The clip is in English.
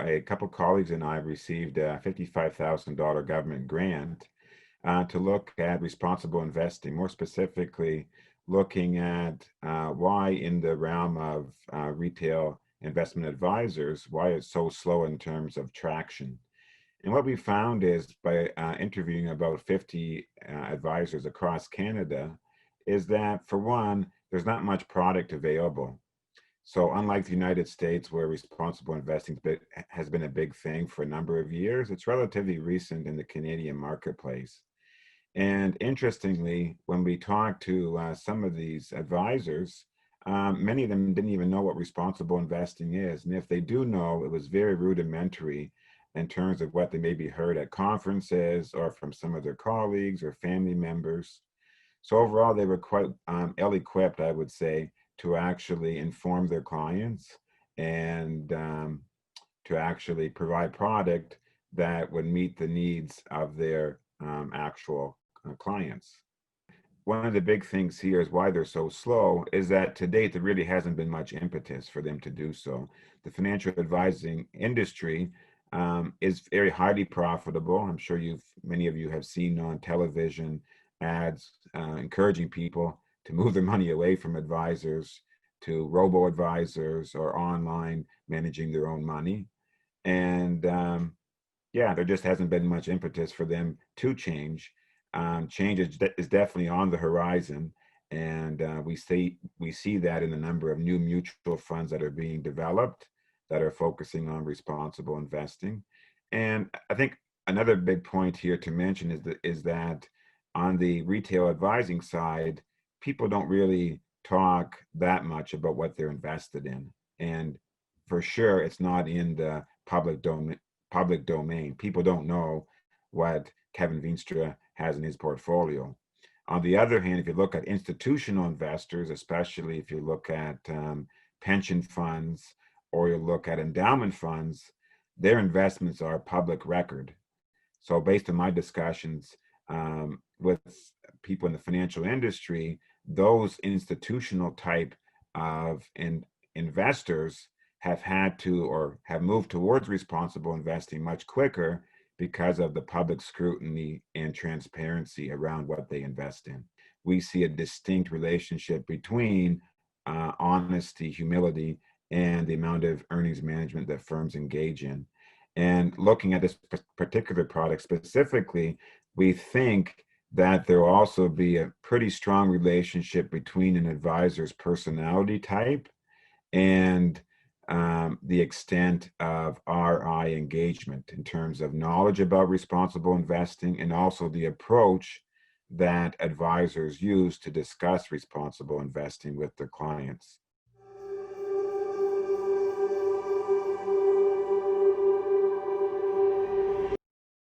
a couple colleagues and I received a $55,000 government grant to look at responsible investing, more specifically, looking at why in the realm of retail investment advisors, why it's so slow in terms of traction. And what we found is by interviewing about 50 advisors across Canada, is that for one, there's not much product available. So unlike the United States, where responsible investing has been a big thing for a number of years, it's relatively recent in the Canadian marketplace. And interestingly, when we talked to some of these advisors, many of them didn't even know what responsible investing is. And if they do know, it was very rudimentary in terms of what they maybe heard at conferences or from some of their colleagues or family members. So overall, they were quite ill-equipped, I would say, to actually inform their clients and to actually provide product that would meet the needs of their actual clients. One of the big things here is why they're so slow is that to date, there really hasn't been much impetus for them to do so. The financial advising industry is very highly profitable. I'm sure many of you have seen on television ads encouraging people to move their money away from advisors to robo-advisors or online managing their own money. And yeah, there just hasn't been much impetus for them to change. Change is definitely on the horizon, and we see that in the number of new mutual funds that are being developed that are focusing on responsible investing. And I think another big point here to mention is that on the retail advising side, people don't really talk that much about what they're invested in, and for sure, it's not in the public domain. People don't know what Kevin Veenstra has in his portfolio. On the other hand, if you look at institutional investors, especially if you look at pension funds or you look at endowment funds, their investments are public record. So based on my discussions with people in the financial industry, those institutional type of investors have had to or have moved towards responsible investing much quicker because of the public scrutiny and transparency around what they invest in. We see a distinct relationship between honesty, humility, and the amount of earnings management that firms engage in. And looking at this particular product specifically, we think that there will also be a pretty strong relationship between an advisor's personality type and the extent of RI engagement in terms of knowledge about responsible investing and also the approach that advisors use to discuss responsible investing with their clients.